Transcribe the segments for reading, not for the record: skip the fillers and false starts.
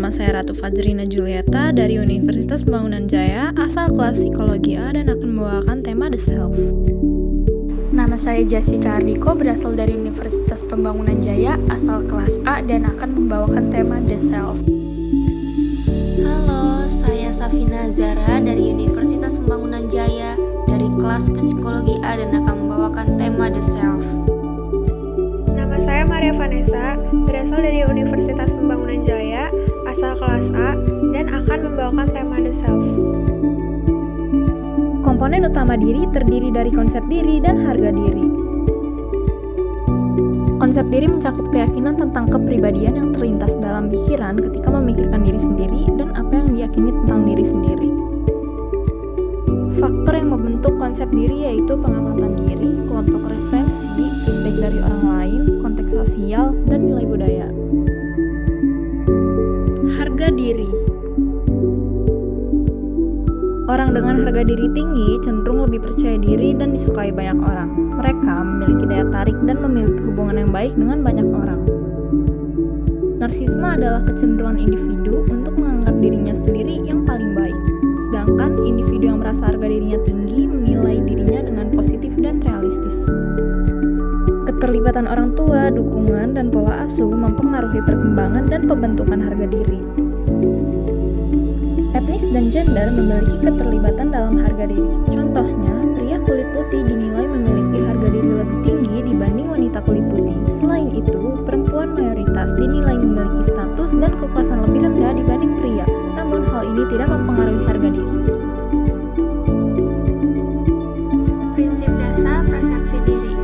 nama saya Ratu Fajrina Julieta dari Universitas Pembangunan Jaya, asal kelas Psikologi A dan akan membawakan tema The Self. Nama saya Jessica Ardiko, berasal dari Universitas Pembangunan Jaya, asal kelas A dan akan membawakan tema The Self. Halo, saya Safina Zara dari Universitas Pembangunan Jaya, dari kelas Psikologi A dan akan membawakan tema The Self. Nama saya Maria Vanessa, berasal dari Universitas Pembangunan Jaya, asal kelas A, dan akan membawakan tema The Self. Komponen utama diri terdiri dari konsep diri dan harga diri. Konsep diri mencakup keyakinan tentang kepribadian yang terlintas dalam pikiran ketika memikirkan diri sendiri dan apa yang diyakini tentang diri sendiri. Faktor yang membentuk konsep diri yaitu pengamatan diri, kelompok referensi, feedback dari orang lain, konteks sosial, dan nilai budaya. Harga diri. Orang dengan harga diri tinggi cenderung lebih percaya diri dan disukai banyak orang. Mereka memiliki daya tarik dan memiliki hubungan yang baik dengan banyak orang. Narsisme adalah kecenderungan individu untuk menganggap dirinya sendiri yang paling baik. Sedangkan individu yang merasa harga dirinya tinggi menilai dirinya dengan positif dan realistis. Keterlibatan orang tua, dukungan, dan pola asuh mempengaruhi perkembangan dan pembentukan harga diri. Etnis dan gender memiliki keterlibatan dalam harga diri. Contohnya, pria kulit putih dinilai memiliki harga diri lebih tinggi dibanding wanita kulit putih. Selain itu, perempuan mayoritas dinilai memiliki status dan kepuasan lebih rendah dibanding pria. Namun hal ini tidak mempengaruhi harga diri. Prinsip dasar persepsi diri.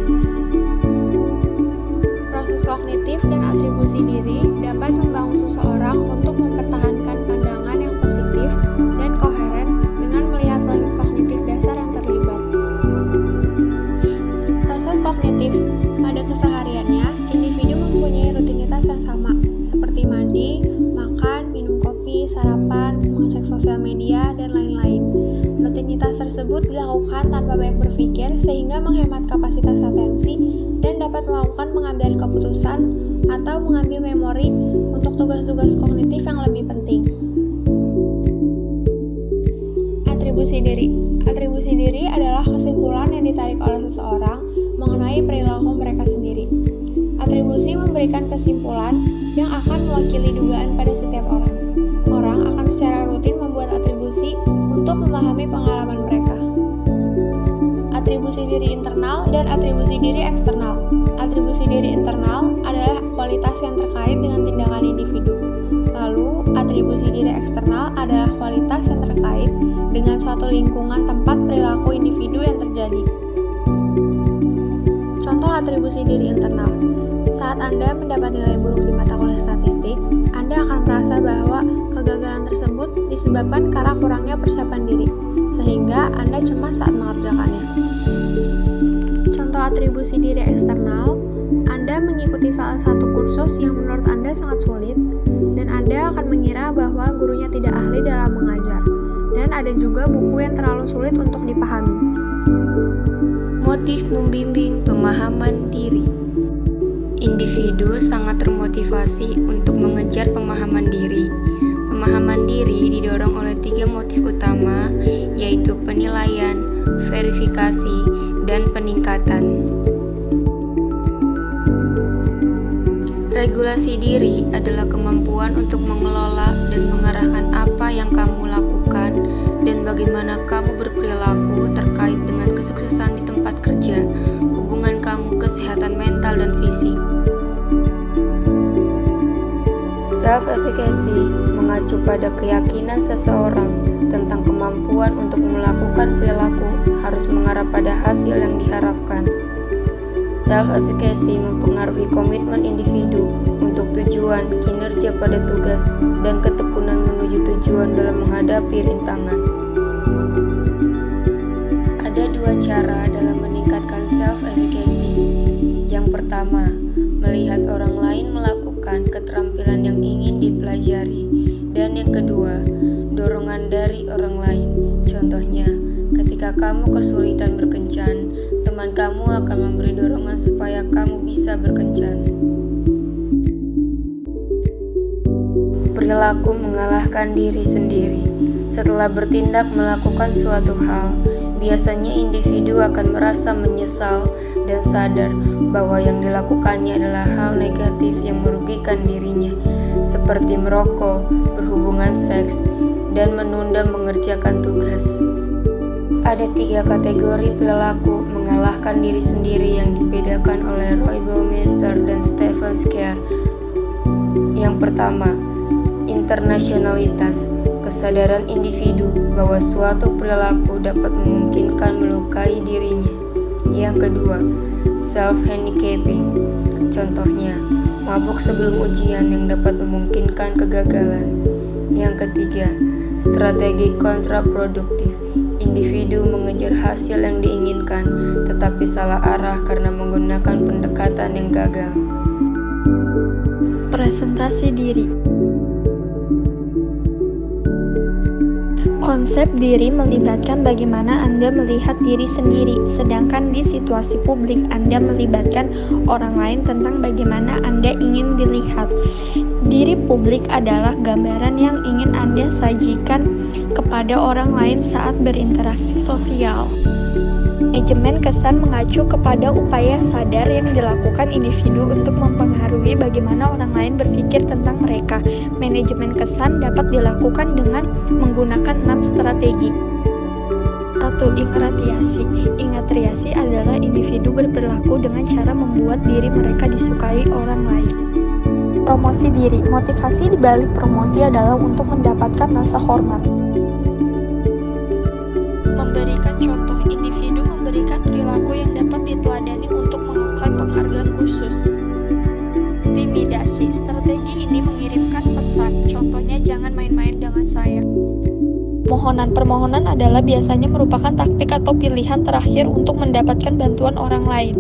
Proses kognitif dan atribusi diri dapat membangun seseorang untuk mempertahankan pandangan yang positif dan koheren dengan melihat proses kognitif dasar yang terlibat. Proses kognitif. Pada kesehariannya, individu mempunyai rutinitas yang sama, seperti mandi, makan, minum kopi, sarapan, mengecek sosial media, dan lain-lain. Rutinitas tersebut dilakukan tanpa banyak berpikir sehingga menghemat kapasitas atensi dan dapat melakukan pengambilan keputusan atau mengambil memori untuk tugas-tugas kognitif yang lebih penting. Atribusi diri. Atribusi diri adalah kesimpulan yang ditarik oleh seseorang mengenai perilaku mereka sendiri. Atribusi memberikan kesimpulan yang akan mewakili dugaan pada setiap orang. Orang akan secara rutin membuat atribusi untuk memahami pengalaman mereka. Atribusi diri internal dan atribusi diri eksternal. Atribusi diri internal adalah kualitas yang terkait dengan tindakan individu. Lalu, atribusi diri eksternal adalah kualitas yang terkait dengan suatu lingkungan tempat perilaku individu yang terjadi. Contoh atribusi diri internal. Saat Anda mendapat nilai buruk di mata kuliah statistik, Anda akan merasa bahwa kegagalan tersebut disebabkan karena kurangnya persiapan diri, sehingga Anda cemas saat mengerjakannya. Contoh atribusi diri eksternal, Anda mengikuti salah satu kursus yang menurut Anda sangat sulit, dan Anda akan mengira bahwa gurunya tidak ahli dalam mengajar, dan ada juga buku yang terlalu sulit untuk dipahami. Motif membimbing pemahaman diri. Individu sangat termotivasi untuk mengejar pemahaman diri. Pemahaman diri didorong oleh 3 motif utama, yaitu penilaian, verifikasi, dan peningkatan. Regulasi diri adalah kemampuan untuk mengelola dan mengarahkan apa yang kamu lakukan dan bagaimana kamu berperilaku terkait dengan kesuksesan di tempat kerja, hubungan kamu, kesehatan mental dan fisik. Self-efficacy mengacu pada keyakinan seseorang tentang kemampuan untuk melakukan perilaku harus mengarah pada hasil yang diharapkan. Self-efficacy mempengaruhi komitmen individu untuk tujuan, kinerja pada tugas, dan ketekunan menuju tujuan dalam menghadapi rintangan. Ada 2 cara dalam meningkatkan self-efficacy. Yang pertama, melihat orang lain melakukan keterampilan yang ingin dipelajari, dan yang kedua, dorongan dari orang lain. Contohnya, ketika kamu kesulitan berkencan, teman kamu akan memberi dorongan supaya kamu bisa berkencan. perilaku mengalahkan diri sendiri. Setelah bertindak melakukan suatu hal, biasanya individu akan merasa menyesal dan sadar bahwa yang dilakukannya adalah hal negatif yang merugikan dirinya, seperti merokok, berhubungan seks, dan menunda mengerjakan tugas. Ada 3 kategori perilaku mengalahkan diri sendiri yang dibedakan oleh Roy Baumeister dan Stephen Scaer. Yang pertama, internasionalitas, kesadaran individu bahwa suatu perilaku dapat memungkinkan melukai dirinya. Yang kedua, self-handicapping, contohnya mabuk sebelum ujian yang dapat memungkinkan kegagalan. Yang ketiga, strategi kontraproduktif, individu mengejar hasil yang diinginkan tetapi salah arah karena menggunakan pendekatan yang gagal. Presentasi diri. Konsep diri melibatkan bagaimana Anda melihat diri sendiri, sedangkan di situasi publik Anda melibatkan orang lain tentang bagaimana Anda ingin dilihat. Diri publik adalah gambaran yang ingin Anda sajikan kepada orang lain saat berinteraksi sosial. Manajemen kesan mengacu kepada upaya sadar yang dilakukan individu untuk mempengaruhi bagaimana orang lain berpikir tentang mereka. Manajemen kesan dapat dilakukan dengan menggunakan 6 strategi. 1. Ingratiasi. Ingratiasi adalah individu berperilaku dengan cara membuat diri mereka disukai orang lain. Promosi diri. Motivasi di balik promosi adalah untuk mendapatkan rasa hormat. Memberikan contoh. Individu memberikan perilaku yang dapat diteladani untuk mengukai penghargaan khusus. Intimidasi. Strategi ini mengirimkan pesan. Contohnya, jangan main-main dengan saya. Permohonan adalah biasanya merupakan taktik atau pilihan terakhir untuk mendapatkan bantuan orang lain.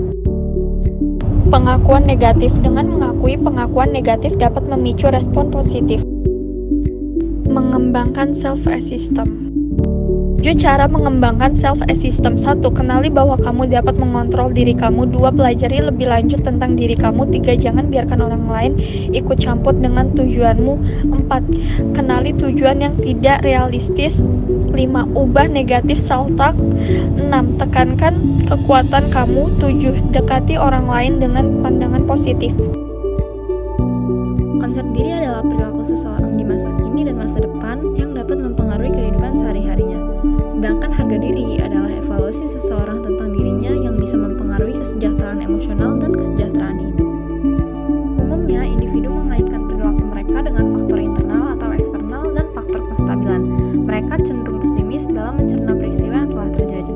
Pengakuan negatif. Dengan mengakui pengakuan negatif dapat memicu respon positif. Mengembangkan self-esteem. 7 cara mengembangkan self-esteem. 1. Kenali bahwa kamu dapat mengontrol diri kamu. 2. Pelajari lebih lanjut tentang diri kamu. 3. Jangan biarkan orang lain ikut campur dengan tujuanmu. 4. Kenali tujuan yang tidak realistis. 5. Ubah negatif self-talk. 6. Tekankan kekuatan kamu. 7. Dekati orang lain dengan pandangan positif. Konsep diri adalah perilaku seseorang di masa kini dan masa depan yang dapat mempengaruhi kehidupan sehari-harinya. Sedangkan harga diri adalah evaluasi seseorang tentang dirinya yang bisa mempengaruhi kesejahteraan emosional dan kesejahteraan hidup. Umumnya, individu mengaitkan perilaku mereka dengan faktor internal atau eksternal dan faktor kestabilan. Mereka cenderung pesimis dalam mencerna peristiwa yang telah terjadi.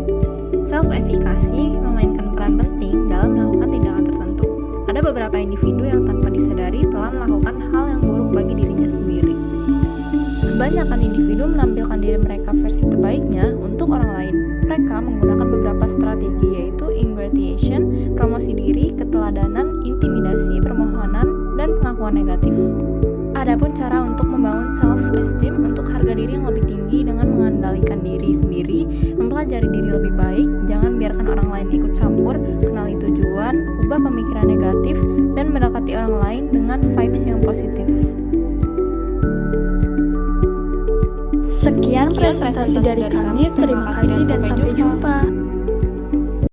Self-efficacy memainkan peran penting dalam melakukan tindakan tertentu. Ada beberapa individu yang tanpa disadari telah melakukan hal yang buruk bagi dirinya sendiri. Kebanyakan individu menampilkan diri mereka versi terbaiknya untuk orang lain. Mereka menggunakan beberapa strategi, yaitu ingratiation, promosi diri, keteladanan, intimidasi, permohonan, dan pengakuan negatif. Adapun cara untuk membangun self-esteem untuk harga diri yang lebih tinggi dengan mengendalikan diri sendiri, mempelajari diri lebih baik, jangan biarkan orang lain ikut campur, kenali tujuan, ubah pemikiran negatif, dan mendekati orang lain dengan vibes yang positif. Sekian presentasi dari kami. Terima kasih dan sampai jumpa.